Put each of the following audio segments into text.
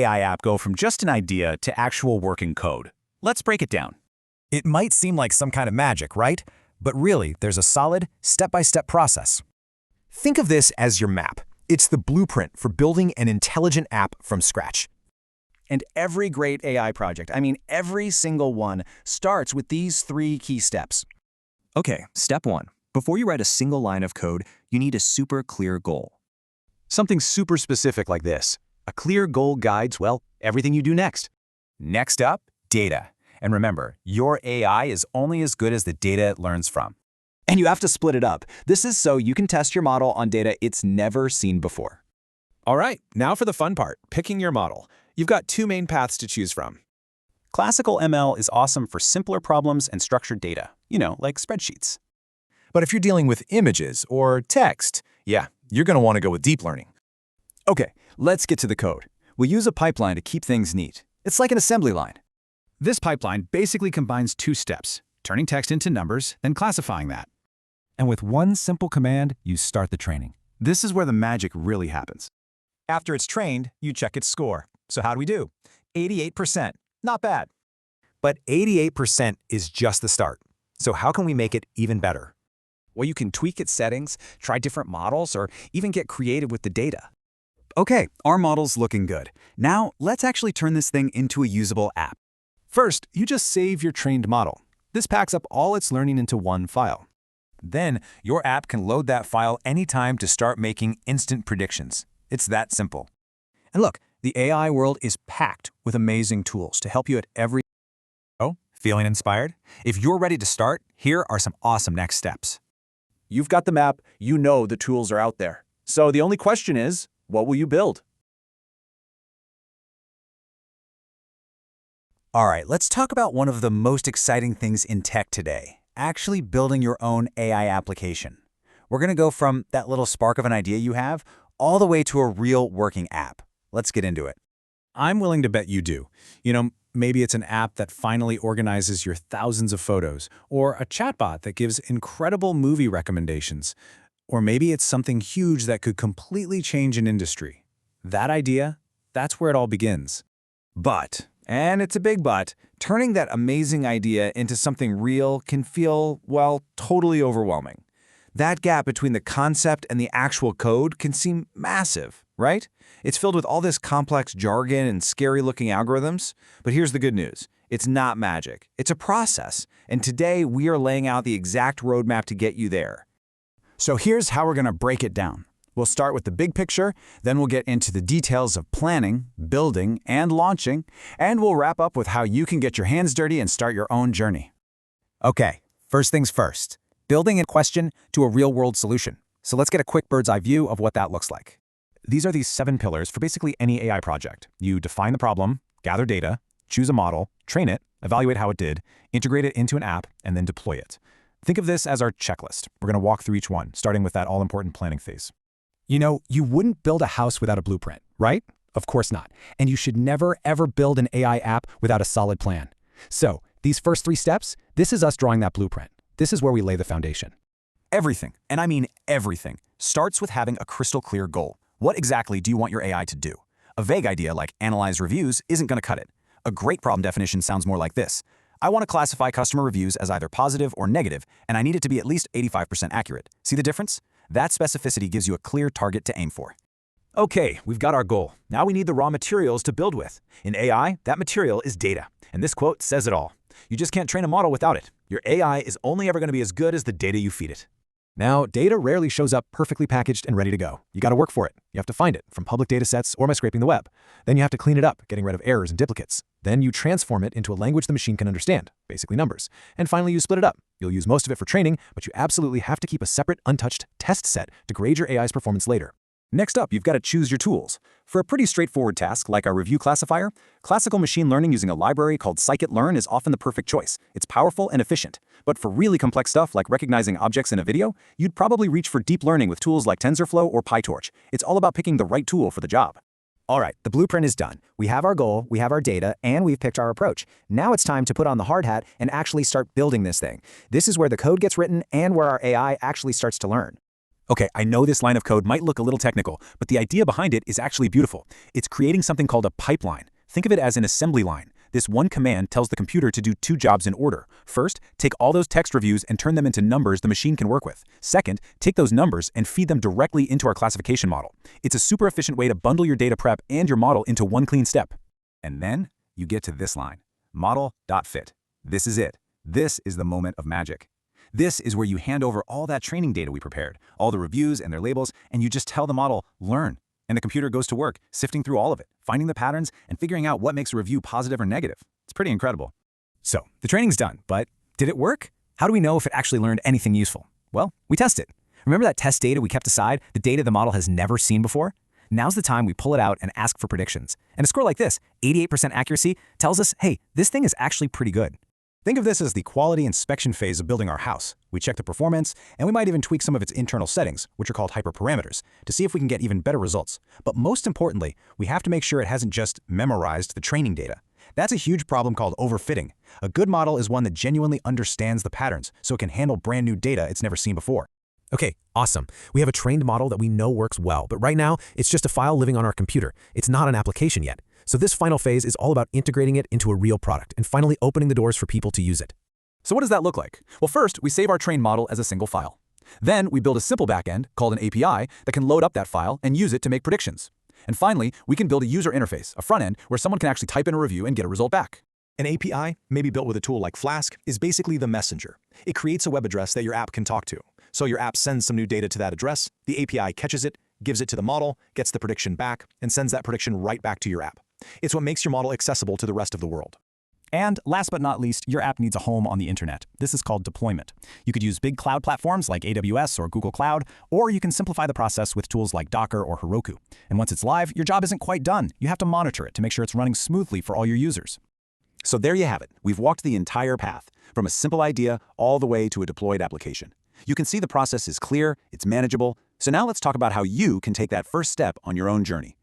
AI app go from just an idea to actual working code? Let's break it down. It might seem like some kind of magic, right? But really, there's a solid, step-by-step process. Think of this as your map. It's the blueprint for building an intelligent app from scratch. And every great AI project, every single one, starts with these 3 key steps. Okay, step 1. Before you write a single line of code, you need a super clear goal. Something super specific like this. A clear goal guides, well, everything you do next. Next up, data. And remember, your AI is only as good as the data it learns from. And you have to split it up. This is so you can test your model on data it's never seen before. All right, now for the fun part, picking your model. You've got 2 main paths to choose from. Classical ML is awesome for simpler problems and structured data, like spreadsheets. But if you're dealing with images or text, yeah, you're going to want to go with deep learning. Okay, let's get to the code. We'll use a pipeline to keep things neat. It's like an assembly line. This pipeline basically combines 2 steps, turning text into numbers, then classifying that. And with one simple command, you start the training. This is where the magic really happens. After it's trained, you check its score. So how do we do? 88%. Not bad. But 88% is just the start. So how can we make it even better? Well, you can tweak its settings, try different models, or even get creative with the data. Okay, our model's looking good. Now, let's actually turn this thing into a usable app. First, you just save your trained model. This packs up all its learning into one file. Then, your app can load that file anytime to start making instant predictions. It's that simple. And look, the AI world is packed with amazing tools to help you at every... Oh, feeling inspired? If you're ready to start, here are some awesome next steps. You've got the map, the tools are out there. So the only question is, what will you build? All right, let's talk about one of the most exciting things in tech today, actually building your own AI application. We're going to go from that little spark of an idea you have all the way to a real working app. Let's get into it. I'm willing to bet you do. Maybe it's an app that finally organizes your thousands of photos, or a chatbot that gives incredible movie recommendations. Or maybe it's something huge that could completely change an industry. That idea, that's where it all begins. But, and it's a big but, turning that amazing idea into something real can feel, well, totally overwhelming. That gap between the concept and the actual code can seem massive, right? It's filled with all this complex jargon and scary-looking algorithms. But here's the good news. It's not magic. It's a process. And today, we are laying out the exact roadmap to get you there. So here's how we're going to break it down. We'll start with the big picture, then we'll get into the details of planning, building, and launching, and we'll wrap up with how you can get your hands dirty and start your own journey. Okay, first things first. Building a question to a real-world solution. So let's get a quick bird's-eye view of what that looks like. These are these 7 pillars for basically any AI project. You define the problem, gather data, choose a model, train it, evaluate how it did, integrate it into an app, and then deploy it. Think of this as our checklist. We're going to walk through each one, starting with that all-important planning phase. You wouldn't build a house without a blueprint, right? Of course not. And you should never, ever build an AI app without a solid plan. So, these first 3 steps, this is us drawing that blueprint. This is where we lay the foundation. Everything, and I mean everything, starts with having a crystal clear goal. What exactly do you want your AI to do? A vague idea like analyze reviews isn't going to cut it. A great problem definition sounds more like this. I want to classify customer reviews as either positive or negative, and I need it to be at least 85% accurate. See the difference? That specificity gives you a clear target to aim for. Okay, we've got our goal. Now we need the raw materials to build with. In AI, that material is data. And this quote says it all. You just can't train a model without it. Your AI is only ever going to be as good as the data you feed it. Now, data rarely shows up perfectly packaged and ready to go. You got to work for it. You have to find it from public data sets or by scraping the web. Then you have to clean it up, getting rid of errors and duplicates. Then you transform it into a language the machine can understand, basically numbers. And finally, you split it up. You'll use most of it for training, but you absolutely have to keep a separate, untouched test set to grade your AI's performance later. Next up, you've got to choose your tools. For a pretty straightforward task like our review classifier, classical machine learning using a library called scikit-learn is often the perfect choice. It's powerful and efficient. But for really complex stuff like recognizing objects in a video, you'd probably reach for deep learning with tools like TensorFlow or PyTorch. It's all about picking the right tool for the job. All right, the blueprint is done. We have our goal, we have our data, and we've picked our approach. Now it's time to put on the hard hat and actually start building this thing. This is where the code gets written and where our AI actually starts to learn. Okay, I know this line of code might look a little technical, but the idea behind it is actually beautiful. It's creating something called a pipeline. Think of it as an assembly line. This one command tells the computer to do two jobs in order. First, take all those text reviews and turn them into numbers the machine can work with. Second, take those numbers and feed them directly into our classification model. It's a super efficient way to bundle your data prep and your model into one clean step. And then you get to this line, model.fit. This is it. This is the moment of magic. This is where you hand over all that training data we prepared, all the reviews and their labels, and you just tell the model, learn. And the computer goes to work, sifting through all of it, finding the patterns, and figuring out what makes a review positive or negative. It's pretty incredible. So, the training's done, but did it work? How do we know if it actually learned anything useful? Well, we test it. Remember that test data we kept aside, the data the model has never seen before? Now's the time we pull it out and ask for predictions. And a score like this, 88% accuracy, tells us, hey, this thing is actually pretty good. Think of this as the quality inspection phase of building our house. We check the performance, and we might even tweak some of its internal settings, which are called hyperparameters, to see if we can get even better results. But most importantly, we have to make sure it hasn't just memorized the training data. That's a huge problem called overfitting. A good model is one that genuinely understands the patterns, so it can handle brand new data it's never seen before. Okay, awesome. We have a trained model that we know works well, but right now, it's just a file living on our computer. It's not an application yet. So this final phase is all about integrating it into a real product and finally opening the doors for people to use it. So what does that look like? Well, first, we save our trained model as a single file. Then we build a simple backend called an API that can load up that file and use it to make predictions. And finally, we can build a user interface, a front end, where someone can actually type in a review and get a result back. An API, maybe built with a tool like Flask, is basically the messenger. It creates a web address that your app can talk to. So your app sends some new data to that address, the API catches it, gives it to the model, gets the prediction back, and sends that prediction right back to your app. It's what makes your model accessible to the rest of the world. And last but not least, your app needs a home on the internet. This is called deployment. You could use big cloud platforms like AWS or Google Cloud, or you can simplify the process with tools like Docker or Heroku. And once it's live, your job isn't quite done. You have to monitor it to make sure it's running smoothly for all your users. So there you have it. We've walked the entire path, from a simple idea all the way to a deployed application. You can see the process is clear, it's manageable. So now let's talk about how you can take that first step on your own journey.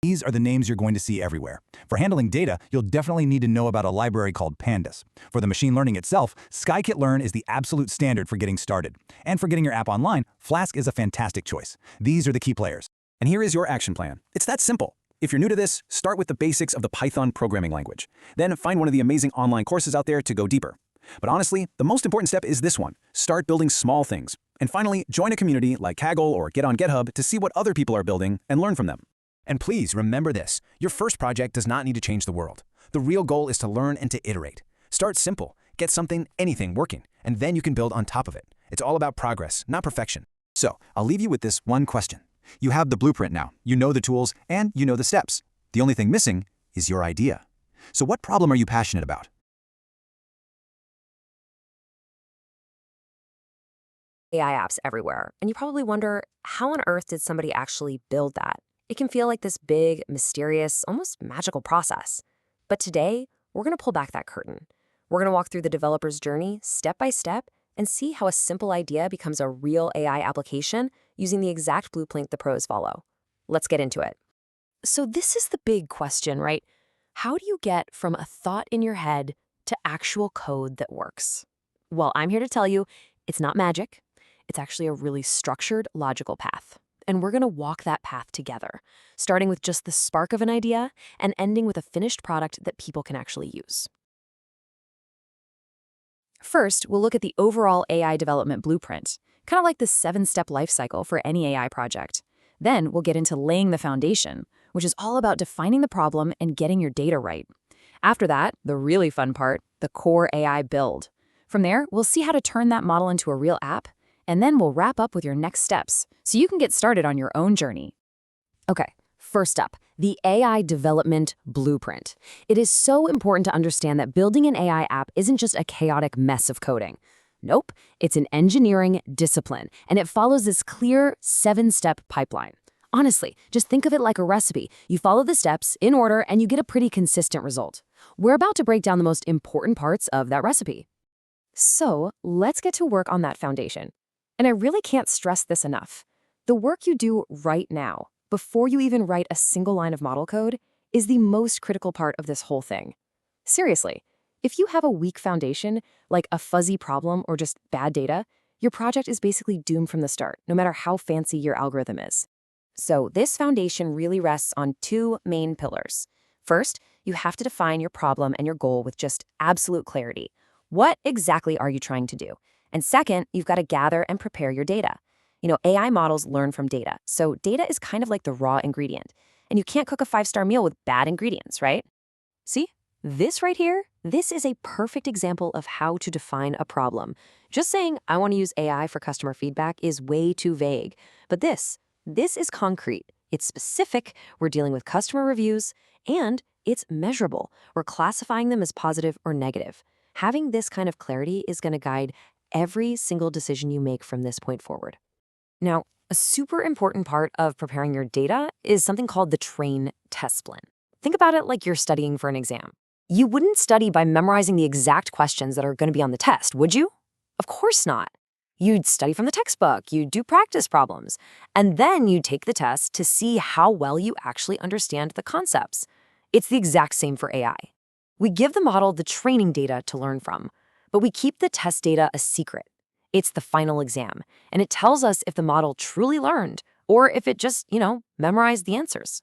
These are the names you're going to see everywhere. For handling data, you'll definitely need to know about a library called Pandas. For the machine learning itself, Scikit-learn is the absolute standard for getting started. And for getting your app online, Flask is a fantastic choice. These are the key players. And here is your action plan. It's that simple. If you're new to this, start with the basics of the Python programming language. Then find one of the amazing online courses out there to go deeper. But honestly, the most important step is this one. Start building small things. And finally, join a community like Kaggle or get on GitHub to see what other people are building and learn from them. And please remember this, your first project does not need to change the world. The real goal is to learn and to iterate. Start simple, get anything working, and then you can build on top of it. It's all about progress, not perfection. So I'll leave you with this one question. You have the blueprint now, you know the tools, and you know the steps. The only thing missing is your idea. So what problem are you passionate about? AI apps everywhere, and you probably wonder, how on earth did somebody actually build that? It can feel like this big, mysterious, almost magical process. But today, we're going to pull back that curtain. We're going to walk through the developer's journey step by step and see how a simple idea becomes a real AI application using the exact blueprint the pros follow. Let's get into it. So this is the big question, right? How do you get from a thought in your head to actual code that works? Well, I'm here to tell you, it's not magic. It's actually a really structured, logical path. And we're going to walk that path together, starting with just the spark of an idea and ending with a finished product that people can actually use. First, we'll look at the overall AI development blueprint, kind of like the 7-step life cycle for any AI project. Then we'll get into laying the foundation, which is all about defining the problem and getting your data right. After that, the really fun part, the core AI build. From there, we'll see how to turn that model into a real app, and then we'll wrap up with your next steps so you can get started on your own journey. Okay, first up, the AI development blueprint. It is so important to understand that building an AI app isn't just a chaotic mess of coding. Nope, it's an engineering discipline, and it follows this clear 7-step pipeline. Honestly, just think of it like a recipe. You follow the steps in order and you get a pretty consistent result. We're about to break down the most important parts of that recipe. So let's get to work on that foundation. And I really can't stress this enough. The work you do right now, before you even write a single line of model code, is the most critical part of this whole thing. Seriously, If you have a weak foundation, like a fuzzy problem or just bad data, your project is basically doomed from the start, no matter how fancy your algorithm is. So this foundation really rests on two main pillars. First, you have to define your problem and your goal with just absolute clarity. What exactly are you trying to do? And second, you've got to gather and prepare your data. AI models learn from data, so data is kind of like the raw ingredient. And you can't cook a 5-star meal with bad ingredients, right? See? This right here, this is a perfect example of how to define a problem. Just saying, I want to use AI for customer feedback is way too vague. But this is concrete. It's specific. We're dealing with customer reviews, and it's measurable. We're classifying them as positive or negative. Having this kind of clarity is going to guide every single decision you make from this point forward. Now, a super important part of preparing your data is something called the train test plan. Think about it like you're studying for an exam. You wouldn't study by memorizing the exact questions that are going to be on the test, would you? Of course not. You'd study from the textbook, you'd do practice problems, and then you'd take the test to see how well you actually understand the concepts. It's the exact same for AI. We give the model the training data to learn from, but we keep the test data a secret. It's the final exam, and it tells us if the model truly learned or if it just, memorized the answers.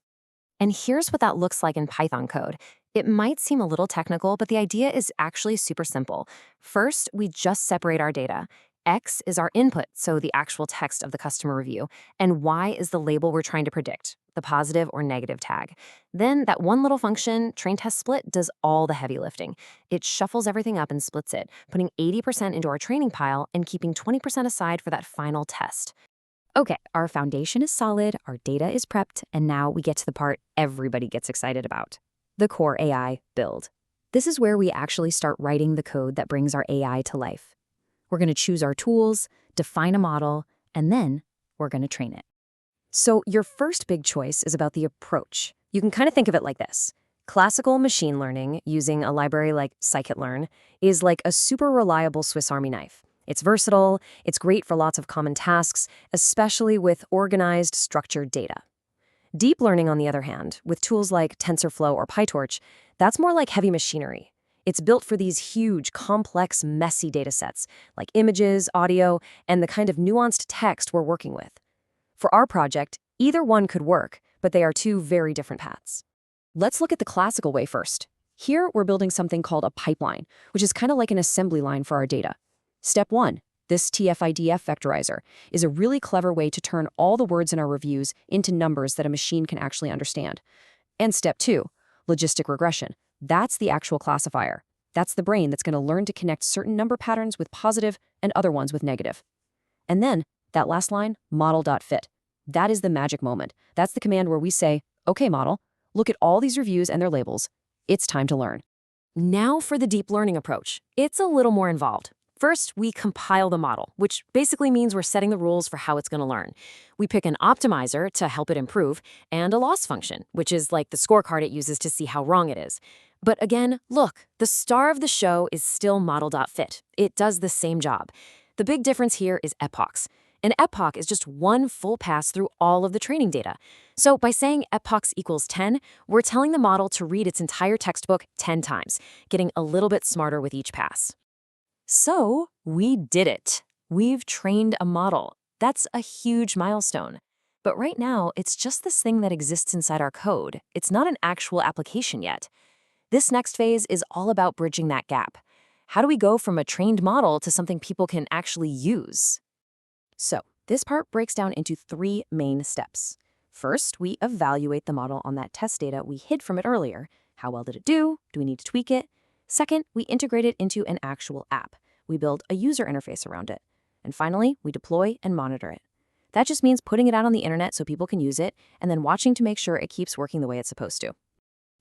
And here's what that looks like in Python code. It might seem a little technical, but the idea is actually super simple. First, we just separate our data. X is our input, so the actual text of the customer review, and Y is the label we're trying to predict, the positive or negative tag. Then that one little function, train test split, does all the heavy lifting. It shuffles everything up and splits it, putting 80% into our training pile and keeping 20% aside for that final test. Okay, our foundation is solid, our data is prepped, and now we get to the part everybody gets excited about. The core AI build. This is where we actually start writing the code that brings our AI to life. We're going to choose our tools, define a model, and then we're going to train it. So your first big choice is about the approach. You can kind of think of it like this. Classical machine learning, using a library like scikit-learn, is like a super reliable Swiss Army knife. It's versatile, it's great for lots of common tasks, especially with organized, structured data. Deep learning, on the other hand, with tools like TensorFlow or PyTorch, that's more like heavy machinery. It's built for these huge, complex, messy datasets, like images, audio, and the kind of nuanced text we're working with. For our project, either one could work, but they are two very different paths. Let's look at the classical way first. Here, we're building something called a pipeline, which is kind of like an assembly line for our data. Step 1. This TF-IDF vectorizer is a really clever way to turn all the words in our reviews into numbers that a machine can actually understand. And step 2, logistic regression. That's the actual classifier. That's the brain that's going to learn to connect certain number patterns with positive and other ones with negative. And then, that last line, model.fit. That is the magic moment. That's the command where we say, okay, model, look at all these reviews and their labels. It's time to learn. Now for the deep learning approach. It's a little more involved. First, we compile the model, which basically means we're setting the rules for how it's going to learn. We pick an optimizer to help it improve, and a loss function, which is like the scorecard it uses to see how wrong it is. But again, look, the star of the show is still model.fit. It does the same job. The big difference here is epochs. An epoch is just one full pass through all of the training data. So by saying epochs equals 10, we're telling the model to read its entire textbook 10 times, getting a little bit smarter with each pass. So we did it. We've trained a model. That's a huge milestone. But right now, it's just this thing that exists inside our code. It's not an actual application yet. This next phase is all about bridging that gap. How do we go from a trained model to something people can actually use? So this part breaks down into 3 main steps. First, we evaluate the model on that test data we hid from it earlier. How well did it do? Do we need to tweak it? Second, we integrate it into an actual app. We build a user interface around it. And finally, we deploy and monitor it. That just means putting it out on the internet so people can use it, and then watching to make sure it keeps working the way it's supposed to.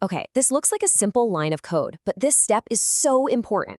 Okay, this looks like a simple line of code, but this step is so important.